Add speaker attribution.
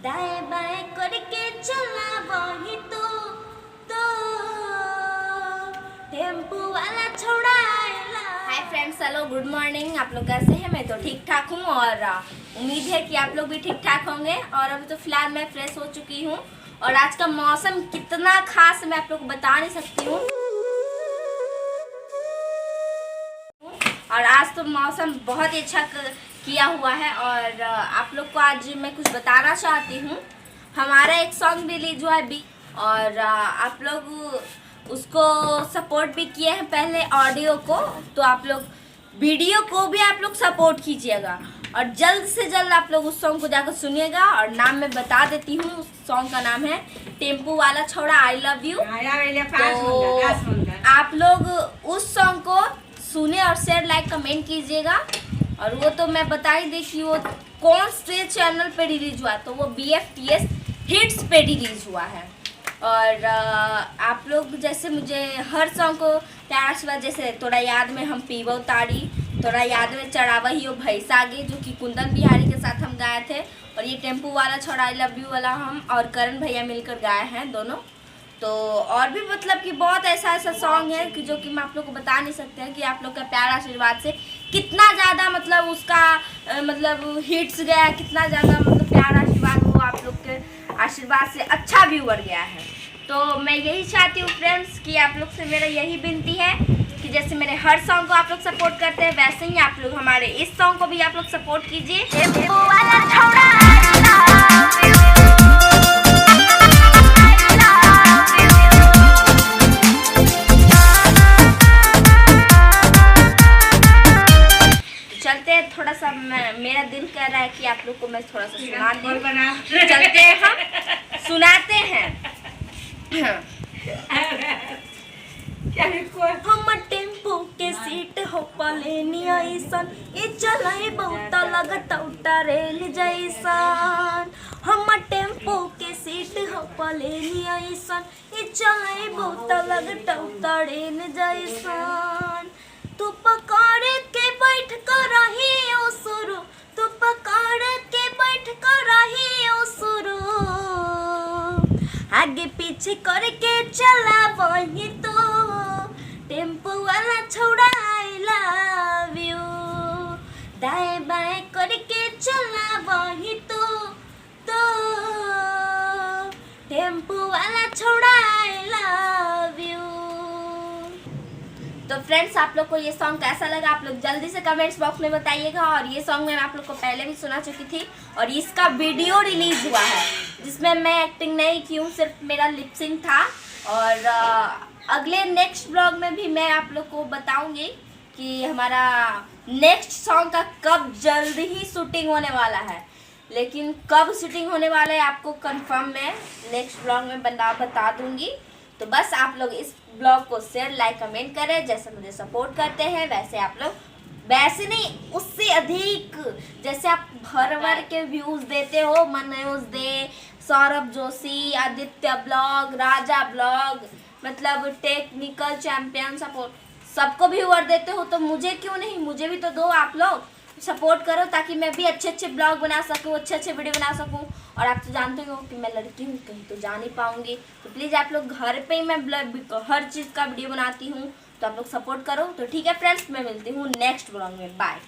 Speaker 1: दाएं बाएं करके चला वही तो टेम्पो वाला छोड़ा। Hi friends, hello, good morning. आप लोग कैसे हैं? मैं तो ठीक ठाक हूँ और उम्मीद है कि आप लोग भी ठीक ठाक होंगे। और अभी तो फिलहाल मैं फ्रेश हो चुकी हूँ और आज का मौसम कितना खास मैं आप लोग को बता नहीं सकती हूँ। और आज तो मौसम बहुत ही अच्छा किया हुआ है और आप लोग को आज मैं कुछ बताना चाहती हूँ। हमारा एक सॉन्ग रिलीज हुआ है अभी और आप लोग उसको सपोर्ट भी किए हैं पहले ऑडियो को, तो आप लोग वीडियो को भी आप लोग सपोर्ट कीजिएगा और जल्द से जल्द आप लोग उस सॉन्ग को जाकर सुनिएगा। और नाम मैं बता देती हूँ, उस सॉन्ग का नाम है टेम्पो वाला छोड़ा आई लव यू। तो आप लोग उस सॉन्ग को सुने और शेयर लाइक कमेंट कीजिएगा। और वो तो मैं बता ही दी कि वो कौन से चैनल पे रिलीज हुआ, तो वो BFTS हिट्स पे रिलीज हुआ है। और आप लोग जैसे मुझे हर सॉन्ग को प्यार आशीर्वाद, जैसे तोड़ा याद में हम पीबो ताड़ी, तोड़ा याद में चढ़ावा ही वो भैंसा आगे, जो कि कुंदन बिहारी के साथ हम गाए थे। और ये टेम्पो वाला छोड़ा आई लव यू वाला हम और करण भैया मिलकर गाए हैं दोनों। तो और भी मतलब कि बहुत ऐसा सॉन्ग है कि जो कि मैं आप लोग को बता नहीं सकते हैं कि आप लोग का प्यार आशीर्वाद से कितना ज़्यादा मतलब उसका मतलब हिट्स गया, कितना ज़्यादा मतलब प्यार आशीर्वाद वो आप लोग के आशीर्वाद से अच्छा व्यूअर गया है। तो मैं यही चाहती हूँ फ्रेंड्स कि आप लोग से मेरा यही विनती है कि जैसे मेरे हर सॉन्ग को आप लोग सपोर्ट करते हैं, वैसे ही आप लोग हमारे इस सॉन्ग को भी आप लोग सपोर्ट कीजिए। थोड़ा सा मेरा दिल कर रहा है कि आप लोग को मैं थोड़ा सा सुना दूं। चलते हैं, हम सुनाते हैं। हम टेम्पो के सीट हो पलेनी ऐसन, ये चलाए बहुत लगता उल्टा रेल जैसन। हम टेम्पो के सीट हो पलेनी ऐसन, ये चलाए बहुत लगता उल्टा रेल जैसन। तू पकड़ के बैठ कर रही ओ सुरु, तू पकड़ के बैठ कर रही ओ सुरु, आगे पीछे करके चला वही तो टेम्पो वाला छोड़ा आई लव यू। दाएं बाएं करके चला वही तो टेम्पो वाला छोड़ा आई लव यू। तो फ्रेंड्स, आप लोग को ये सॉन्ग कैसा लगा आप लोग जल्दी से कमेंट्स बॉक्स में बताइएगा। और ये सॉन्ग मैं आप लोग को पहले भी सुना चुकी थी और इसका वीडियो रिलीज हुआ है जिसमें मैं एक्टिंग नहीं की हूँ, सिर्फ मेरा लिपसिंग था। और अगले नेक्स्ट ब्लॉग में भी मैं आप लोग को बताऊंगी कि हमारा नेक्स्ट सॉन्ग का कब जल्द ही शूटिंग होने वाला है। लेकिन कब शूटिंग होने वाला है आपको कंफर्म मैं नेक्स्ट ब्लॉग में बता दूंगी। तो बस आप लोग इस ब्लॉग को शेयर लाइक कमेंट करें, जैसे मुझे सपोर्ट करते हैं वैसे आप लोग, वैसे नहीं उससे अधिक जैसे आप भर भर के व्यूज देते हो, मनोज दे, सौरभ जोशी, आदित्य ब्लॉग, राजा ब्लॉग, मतलब टेक्निकल चैंपियन सपोर्ट सबको व्यूअर देते हो, तो मुझे क्यों नहीं, मुझे भी तो दो। आप लोग सपोर्ट करो ताकि मैं भी अच्छे अच्छे ब्लॉग बना सकूँ, अच्छे अच्छे वीडियो बना सकूँ। और आप तो जानते हो कि मैं लड़की हूँ, कहीं तो जा नहीं पाऊँगी, तो प्लीज़ आप लोग घर पे ही मैं हर चीज़ का वीडियो बनाती हूँ, तो आप लोग सपोर्ट करो। तो ठीक है फ्रेंड्स, मैं मिलती हूँ नेक्स्ट ब्लॉग में, बाय।